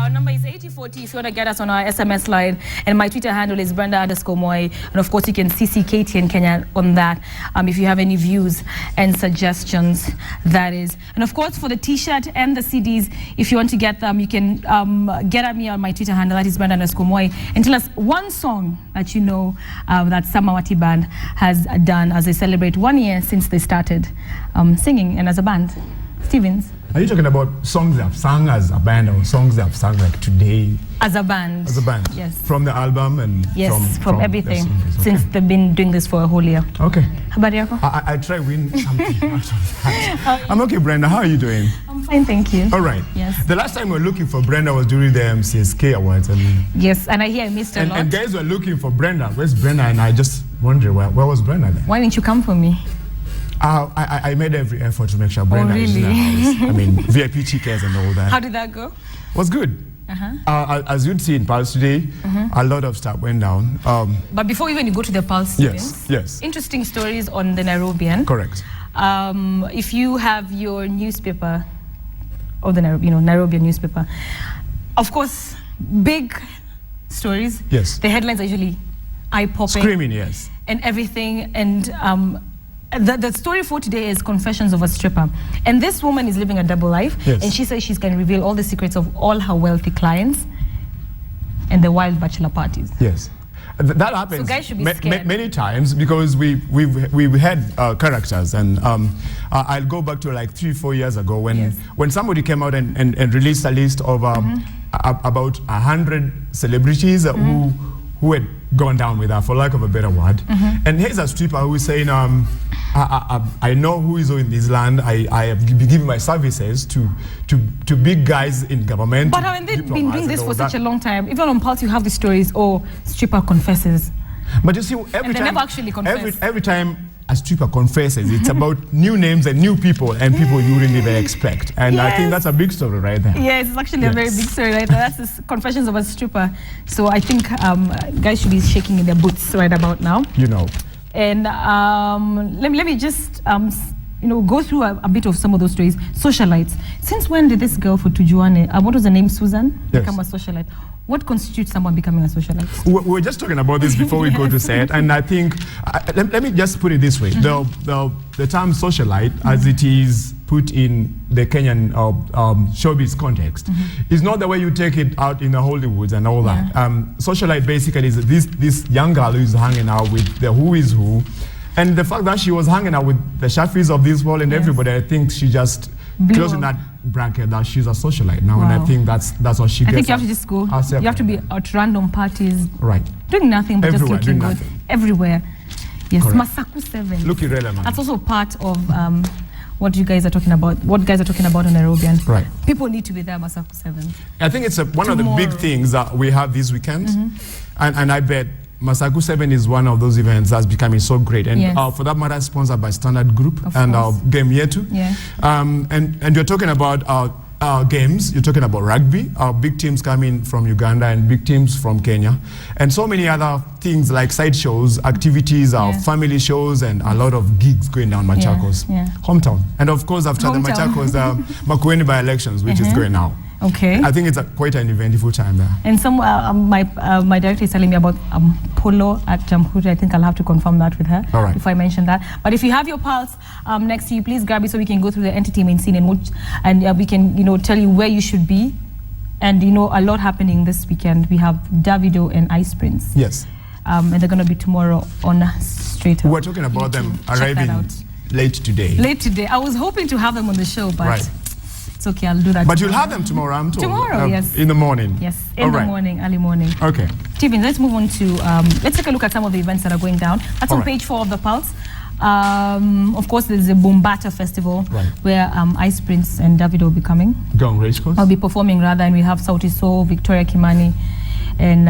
Our number is 8040 if you want to get us on our SMS line. And my Twitter handle is Brenda_Moi. And of course, you can CC KTN Kenya on that if you have any views and suggestions, that is. And of course, for the T-shirt and the CDs, if you want to get them, you can get at me on my Twitter handle, that is Brenda_Moi, and tell us one song that you know that Samawati Band has done as they celebrate 1 year since they started singing and as a band. Stevens. Are you talking about songs they have sung as a band or songs they have sung like today? As a band. As a band? Yes. From the album and yes, from everything. Okay. Since they've been doing this for a whole year. Okay. Habari yako? I try win something out of that. I'm okay, Brenda. How are you doing? I'm fine, thank you. All right. Yes. The last time we were looking for Brenda was during the MCSK Awards. Yes, and I hear I missed a lot. And guys were looking for Brenda. Where's Brenda? And I just wondered, where was Brenda then? Why didn't you come for me? I made every effort to make sure Brenda is in the house. I mean, VIP tickets and all that. How did that go? It was good. As you'd see in Pulse today, a lot of stuff went down. But before even you go to the Pulse, yes. Interesting stories on the Nairobian. Correct. If you have your newspaper, or the Nairobian newspaper, of course, big stories. Yes. The headlines are usually eye-popping. Screaming, yes. And everything. And the story for today is Confessions of a Stripper. And this woman is living a double life. Yes. And she says she's going to reveal all the secrets of all her wealthy clients and the wild bachelor parties. Yes. That happens so guys should be scared. Many times because we've had characters, and I'll go back to like 3-4 years ago when somebody came out and released a list of about 100 celebrities who had gone down with her, for lack of a better word. And here's a stripper who is saying, I know who is in this land. I have been giving my services to big guys in government. But haven't they been doing this for such a long time? Even on Pulse, you have the stories, stripper confesses. But you see, every time, never actually confess. Every time a stripper confesses, it's about new names and new people and people you really never expect. And I think that's a big story right there. Yes, it's actually a very big story right there. That's the Confessions of a Stripper. So I think guys should be shaking in their boots right about now. You know. And let me just go through a bit of some of those stories. Socialites. Since when did this girl for Tujuane, what was her name, Susan, become a socialite? What constitutes someone becoming a socialite? We were just talking about this before we go to set, and I think, let me just put it this way. The term socialite, as it is put in the Kenyan showbiz context, is not the way you take it out in the Hollywoods and all that. Socialite basically is this young girl who is hanging out with the who is who, and the fact that she was hanging out with the Shafis of this world and everybody, I think she just closing that bracket that she's a socialite now, and I think that's what she gets. I think you have to just go. You have to be at random parties, right? Doing nothing but everywhere, just looking good everywhere. Yes, correct. Masaku 7. Look irrelevant. That's also part of what you guys are talking about. What guys are talking about on Nairobian. Right. People need to be there. Masaku 7. I think it's one of the big things that we have this weekend, and I bet Masaku 7 is one of those events that's becoming so great, and for that matter, sponsored by Standard Group and Game Yetu. And you're talking about games, you're talking about rugby, big teams coming from Uganda and big teams from Kenya, and so many other things like side shows, activities, family shows, and a lot of gigs going down Machakos hometown. And of course, after the Machakos, Makueni by-elections, which is going now. Okay. I think it's quite an eventful time there. And some my director is telling me about polo at Jamhuri. I think I'll have to confirm that with her if I mention that. But if you have your Pulse next to you, please grab it so we can go through the entertainment scene and we can tell you where you should be. And a lot happening this weekend. We have Davido and Ice Prince. Yes. And they're going to be tomorrow on Straight Up. We're talking about them arriving late today. Late today. I was hoping to have them on the show, but it's okay, I'll do that. But you'll have them tomorrow, I'm told. Tomorrow, yes. In the morning. Yes, in the morning, early morning. Okay. Steven, let's move on to, let's take a look at some of the events that are going down. That's on page 4 of the Pulse. Of course, there's the Bumbata Festival, where Ice Prince and Davido will be coming. Gong Racecourse. I'll be performing rather, and we have Sauti Sol, Victoria Kimani, and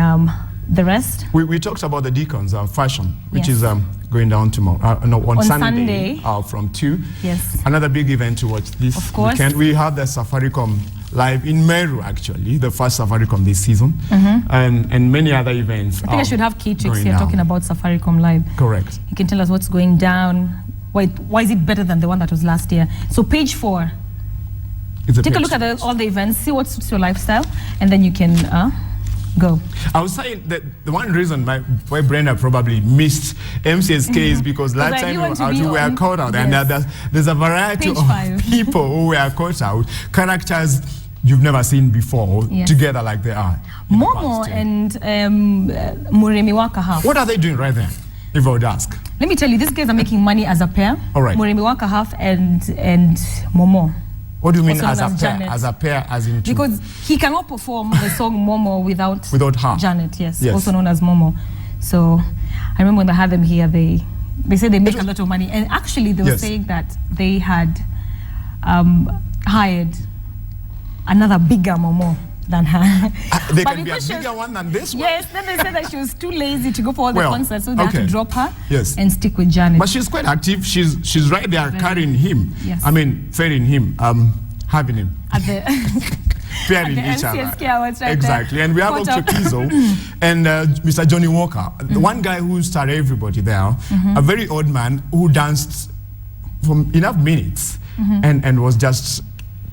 the rest. We talked about the Deacons, fashion, which is going down tomorrow. On Sunday. From 2. Yes. Another big event to watch this weekend. We have the Safaricom Live in Meru, actually, the first Safaricom this season, and many other events. I think I should have K-Trix here talking about Safaricom Live. Correct. You can tell us what's going down. Why is it better than the one that was last year? So page 4. Take a look at all the events, see what suits your lifestyle, and then you can go. I was saying that the one reason why Brenda probably missed MCSK is because last time we were caught out, and there's a variety of people who were caught out, characters you've never seen before, together like they are. Momo and Muremi Waka Half. What are they doing right there, if I would ask? Let me tell you, these guys are making money as a pair. All right. Muremi Waka Half and Momo. What do you mean as a pair? Janet. As a pair, as in two? Because he cannot perform the song Momo without her. Janet, yes, also known as Momo. So I remember when they had them here, they said they make a lot of money. And actually they were saying that they had hired another bigger Momo than her. They can be a bigger one than this one? Yes, then they said that she was too lazy to go for all the concerts, so they had to drop her and stick with Janet. But she's quite active. She's right there carrying him. Yes. I mean, ferrying him, having him. At the pairing each other. Right exactly. And we have also Kizo and Mr. Johnny Walker, the one guy who started everybody there, a very old man who danced for enough minutes and was just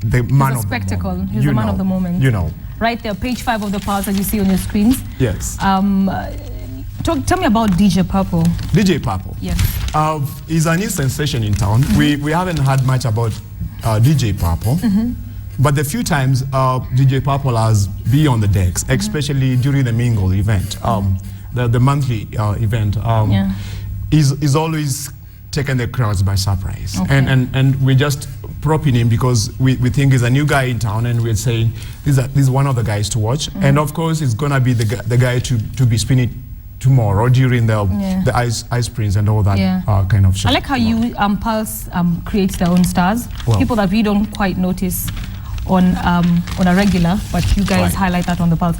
the man of spectacle. The moment. He's the man of the moment. You know. Right there, page 5 of the Pulse as you see on your screens. Yes. Tell me about DJ Purple. DJ Purple. Yes. He's a new sensation in town. We haven't heard much about DJ Purple. But the few times DJ Purple has been on the decks, especially during the Mingle event, the monthly event, is always taken the crowds by surprise. And we're just propping him because we think he's a new guy in town, and we're saying this is one of the guys to watch. And of course, he's gonna be the guy to be spinning tomorrow during the Ice Prince and all that kind of show. I like how you Pulse creates their own stars, people that we don't quite notice on a regular, but you guys highlight that on the Pulse.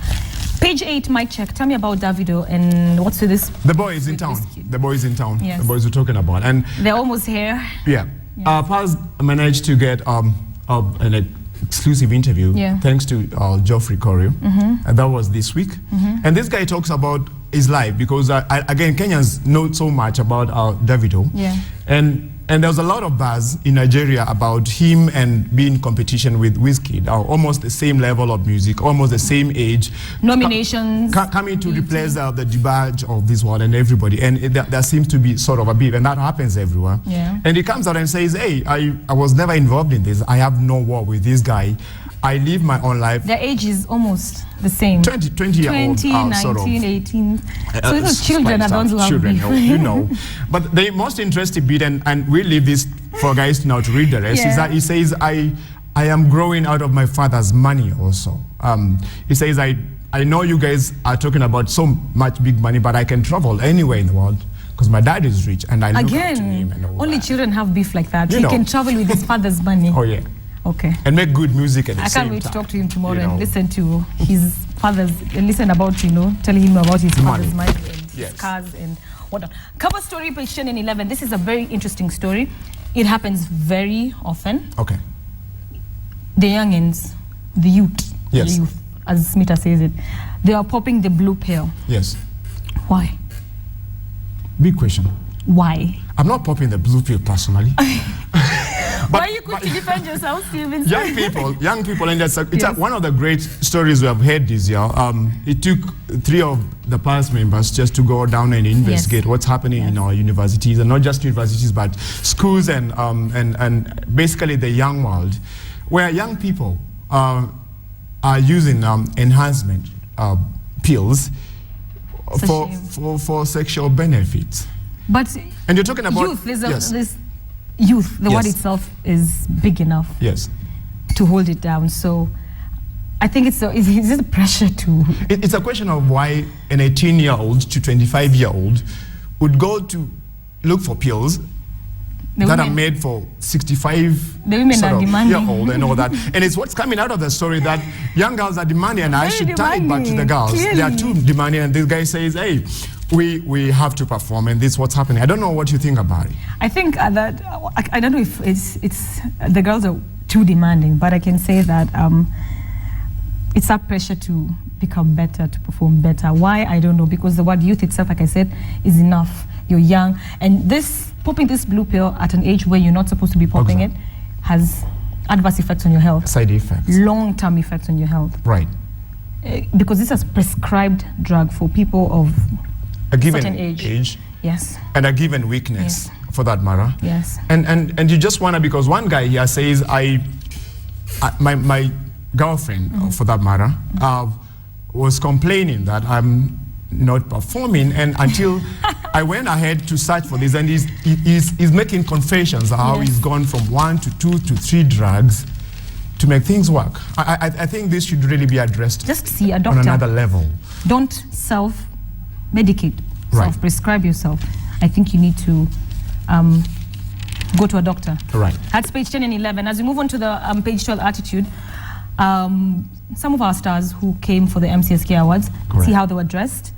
Page 8, mic check. Tell me about Davido and what's with this? The boy is in town. The boy is in town. Yes. The boys we're talking about, and they're almost here. Yeah. Pulse managed to get an exclusive interview thanks to Geoffrey Corio, and that was this week. And this guy talks about his life because again, Kenyans know so much about Davido. And there was a lot of buzz in Nigeria about him and being in competition with Wizkid, almost the same level of music, almost the same age. Nominations. Coming to replace the D'banj of this world and everybody. And there seems to be sort of a beef, and that happens everywhere. And he comes out and says, hey, I was never involved in this. I have no war with this guy. I live my own life. Their age is almost the same. 20 year old. 19, sort of. 18. So those children are the ones who have children, you know. But the most interesting bit, and we leave this for guys now to read the rest, is that he says, I am growing out of my father's money also. He says, I know you guys are talking about so much big money, but I can travel anywhere in the world because my dad is rich and I look up to him. And all only that. Children have beef like that. He can travel with his father's money. Oh, yeah. Okay. And make good music at the same time. I can't wait to talk to him tomorrow and listen to his father's, and listen about, telling him about his father's money and his cars and whatnot. Cover story, page 10 and 11. This is a very interesting story. It happens very often. Okay. The youngins, the youth, as Smita says it, they are popping the blue pill. Yes. Why? Big question. Why? I'm not popping the blue pill personally. Why are you quick to defend yourself, Steven? Young people, and it's one of the great stories we have heard this year. It took 3 of the Pulse members just to go down and investigate what's happening in our universities, and not just universities, but schools and basically the young world, where young people are using enhancement pills for sexual benefits. But and you're talking about youth. This youth, the word itself is big enough to hold it down. So I think it's a pressure to... It's a question of why an 18-year-old to 25-year-old would go to look for pills that are made for 65-year-old and all that. And it's what's coming out of the story that young girls are demanding, and I should turn it back to the girls. Clearly. They are too demanding, and this guy says, hey, we have to perform, and this is what's happening. I don't know what you think about it. I think that, I don't know if it's the girls are too demanding, but I can say that it's a pressure to become better, to perform better. Why? I don't know, because the word youth itself, like I said, is enough. You're young, and popping this blue pill at an age where you're not supposed to be popping it has adverse effects on your health. Side effects. Long-term effects on your health. Right. Because this is a prescribed drug for people of a given certain age. Yes. And a given weakness, for that matter. Yes. And you just wonder, because one guy here says, my girlfriend, for that matter, was complaining that I'm not performing, and until I went ahead to search for this, and he's making confessions how he's gone from 1 to 2 to 3 drugs to make things work. I think this should really be addressed. Just see a doctor. On another level. Don't self-medicate, Right. self-prescribe yourself. I think you need to go to a doctor. Right. That's page 10 and 11. As we move on to the page 12 attitude, some of our stars who came for the MCSK Awards, see how they were dressed.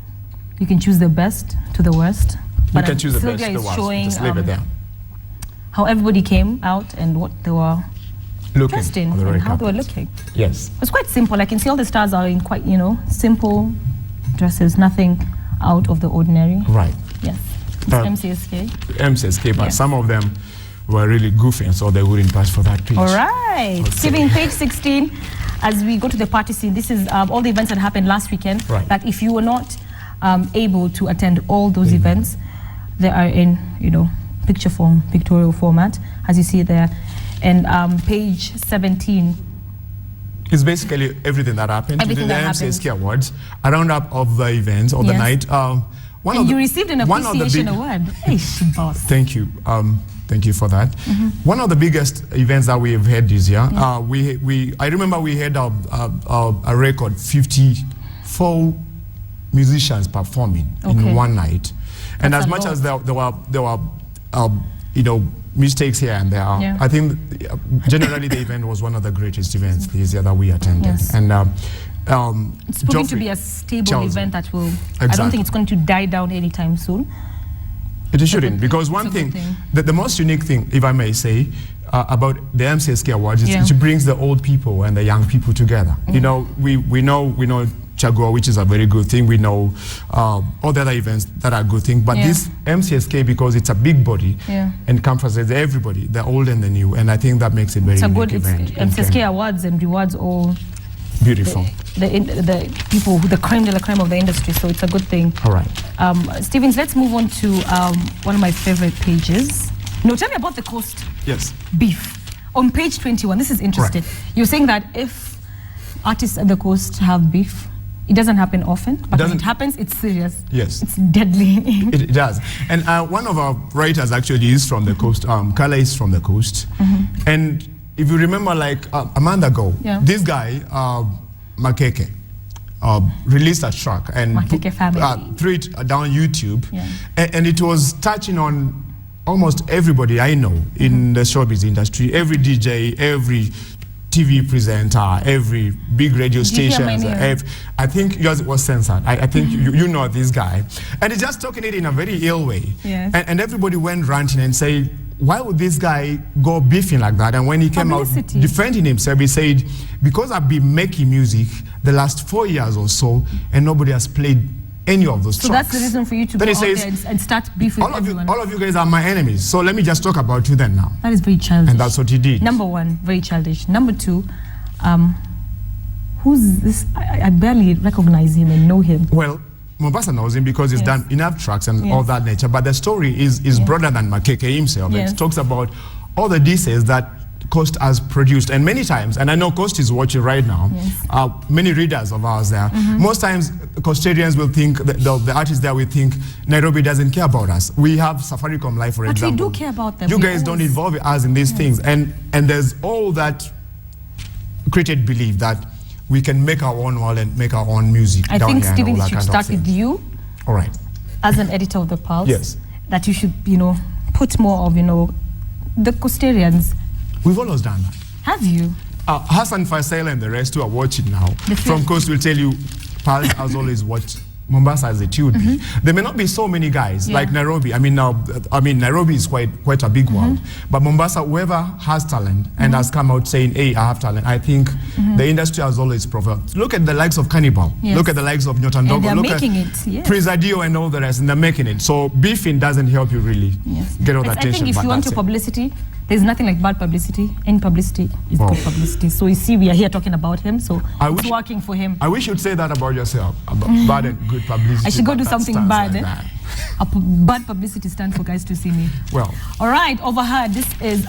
You can choose the best to the worst. You can choose the best to the worst. Showing, just leave it there. How everybody came out and what they were dressed in and how they were looking. Yes. It was quite simple. I can see all the stars are in quite, simple dresses, nothing out of the ordinary. Right. Yes. MCSK. MCSK, but some of them were really goofy, and so they wouldn't pass for that page. All right. Stephen, page 16, as we go to the party scene, this is all the events that happened last weekend. Right. That if you were not able to attend all those events, they are in, picture form, pictorial format, as you see there. And page 17. It's basically everything that happened Everything during the that MCSK Awards, a roundup of the events of the night. And you received an appreciation award. Hey, boss. Thank you. Thank you for that. One of the biggest events that we have had this year, I remember we had a record 54 musicians performing in one night. And That's as much as there were mistakes here and there, I think generally the event was one of the greatest events this year that we attended. Yes. And it's proving to be a stable event that will, I don't think it's going to die down anytime soon. It shouldn't, because one thing, the most unique thing, if I may say, about the MCSK Awards is it brings the old people and the young people together. We know Chagua, which is a very good thing. We know all the other events that are a good thing. But this MCSK, because it's a big body and encompasses everybody, the old and the new, and I think that makes it very unique event. MCSK Awards and rewards all beautiful. The people, the creme de la creme of the industry, so it's a good thing. All right. Stevens, let's move on to one of my favorite pages. No, tell me about the Coast beef. On page 21, this is interesting. Right. You're saying that if artists at the Coast have beef, it doesn't happen often, but when it happens, it's serious. Yes. It's deadly. It does. And one of our writers actually is from the Coast. Carla is from the Coast. And if you remember, like a month ago, this guy, Makeke, released a track and threw it down YouTube. And it was touching on almost everybody I know in the showbiz industry, every DJ, every TV presenter, every big radio station. I think yours was censored. I think you know this guy. And he's just talking it in a very ill way. And everybody went ranting and said, why would this guy go beefing like that? And when he came out defending himself, he said, because I've been making music the last 4 years or so, and nobody has played any of those tracks. So that's the reason for you to go out there and start beefing with everyone. All of you guys are my enemies, so let me just talk about you then now. That is very childish. And that's what he did. Number one, very childish. Number two, who's this? I barely recognize him and know him. Well, Mombasa knows him because he's done enough tracks and all that nature, but the story is broader than Makeke himself. It talks about all the DJs that Coast has produced, and many times, and I know Coast is watching right now, many readers of ours there, most times Coastarians will think, the artists there will think, Nairobi doesn't care about us. We have Safaricom Live, for example. But we do care about them. You guys don't involve us in these things, and there's all that created belief that we can make our own world and make our own music. I think, Stephen, it should start with you. All right. As an editor of The Pulse. Yes. That you should, put more of, the Coastarians. We've always done that. Have you? Hassan Faisal and the rest who are watching now from Coast will tell you, Pulse has always watched Mombasa as it would be. There may not be so many guys like Nairobi. I mean, Nairobi is quite a big world. But Mombasa, whoever has talent and has come out saying, hey, I have talent, I think the industry has always preferred. Look at the likes of Cannibal. Look at the likes of Nyotandogo. Look at Prince Adio and all the rest, and they're making it. So beefing doesn't help you really get all the attention. I think if you want your publicity, There's nothing like bad publicity. Any publicity is good publicity. So you see, we are here talking about him, so it's working for him. I wish you'd say that about yourself, about bad and good publicity. I should go do something bad. Like Bad publicity stand for guys to see me. Well. All right, overheard. This is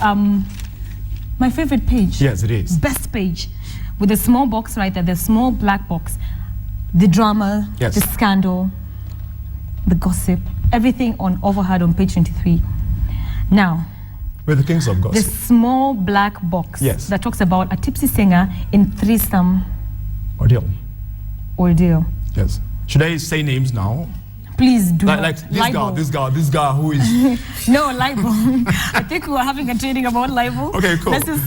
my favorite page. Yes, it is. Best page. With a small box right there, the small black box. The drama, the scandal, the gossip, everything on overheard on page 23. Now, we're the kings of gossip. The small black box that talks about a tipsy singer in threesome ordeal. Yes. Should I say names now? Please do. Like this guy who is... No, libel. I think we were having a training about libel. Okay, cool. Let's just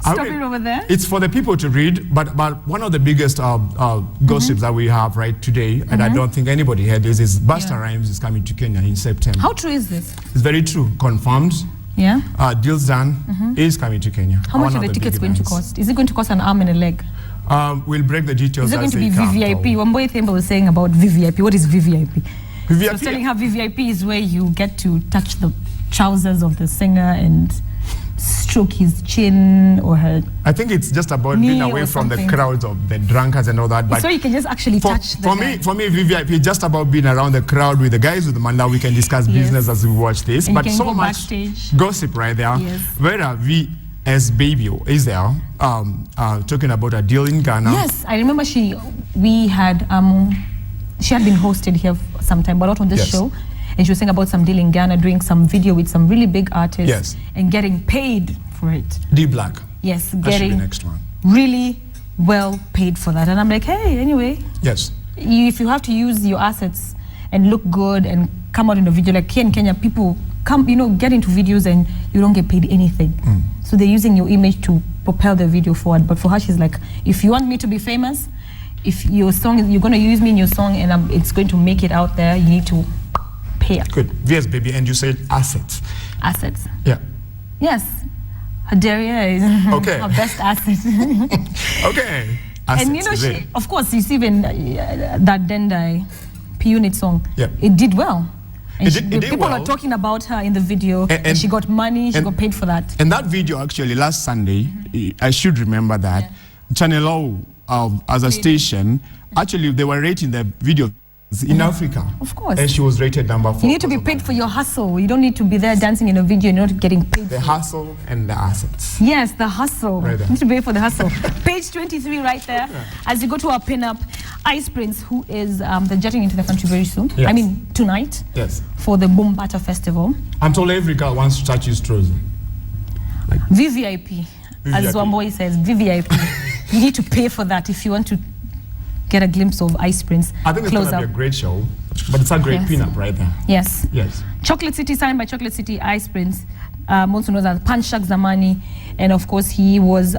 stop it over there. It's for the people to read, but one of the biggest gossips that we have right today, and I don't think anybody heard this, is Busta Rhymes is coming to Kenya in September. How true is this? It's very true. Confirmed. Yeah. Deals done is coming to Kenya. How much are the tickets going to cost? Is it going to cost an arm and a leg? We'll break the details. Is it going to be VVIP? One boy Themba was saying about VVIP. What is VVIP? VVIP. So I was telling her VVIP is where you get to touch the trousers of the singer and stroke his chin or her. I think it's just about being away from the crowds of the drunkards and all that. But so you can just actually touch the For me, VVIP is just about being around the crowd with the guys with the man that we can discuss business as we watch this. And but you can so go much backstage. Gossip right there. Yes. Where VS Baby is there talking about a deal in Ghana. Yes, I remember she had been hosted here sometime, but not on this show. And she was saying about some deal in Ghana, doing some video with some really big artists and getting paid for it. D Black. Yes, that getting should be next one. Really well paid for that. And I'm like, hey, anyway. Yes. If you have to use your assets and look good and come out in a video, like here in Kenya, people come, get into videos and you don't get paid anything. So they're using your image to propel the video forward. But for her, she's like, if you want me to be famous, if your song, you're going to use me in your song and it's going to make it out there, you need to pay up. Good. VS Baby, and you said assets. Assets. Yeah. Yes. Haderia is her best asset. Okay. Assets, and she, of course, you see when that Dendai P-Unit song, it did well. And people are talking about her in the video, and she got money, she got paid for that. And that video, actually, last Sunday, I should remember that, Channel O, as a station, actually, they were rating the video in Africa. Of course. And she was rated number 4. You need to be paid for your hustle. You don't need to be there dancing in a video and you're not getting paid. The hustle and the assets. Yes, the hustle. Right there. You need to be paid for the hustle. Page 23 right there. As you go to our pin-up, Ice Prince, who is they're jetting into the country very soon. Yes. I mean, tonight. Yes. For the Bombata Festival. I'm told every girl wants to touch his trousers. Like VVIP. As Wamboy says, VVIP. You need to pay for that if you want to get a glimpse of Ice Prince. I think it's going to be a great show, but it's a great pin-up right there. Yes. Yes. Chocolate City, signed by Chocolate City, Ice Prince, also known as Panchak Zamani. And of course, he was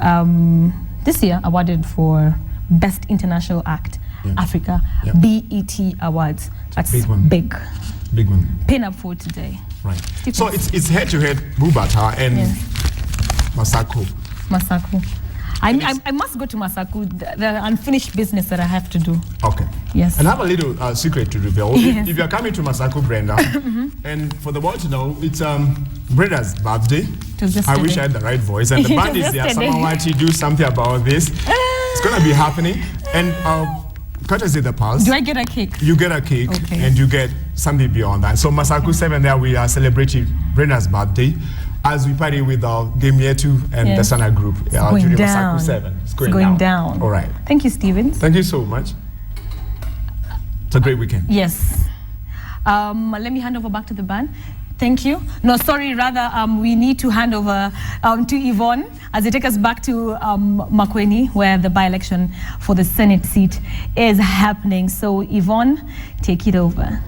this year awarded for Best International Act, Africa, BET Awards. That's big one. Big. Big one. Pin-up for today. Right. Stephen. So it's head-to-head Bubata and Masaku. Masaku. I must go to Masaku, the unfinished business that I have to do. Okay. Yes. And I have a little secret to reveal. Yes. If you're coming to Masaku, Brenda, and for the world to know, it's Brenda's birthday. I wish I had the right voice. And the band is there. Someone wants to do something about this. It's going to be happening. And courtesy the Pulse. Do I get a cake? You get a cake, and you get something beyond that. So Masaku 7 there, we are celebrating Brenda's birthday as we party with our Game Year 2 and the Sana group. It's going down. Masaku 7. It's going down. All right. Thank you, Stevens. Thank you so much. It's a great weekend. Yes. Let me hand over back to the band. Thank you. No, sorry, rather, we need to hand over to Yvonne as they take us back to Makueni, where the by-election for the Senate seat is happening. So, Yvonne, take it over.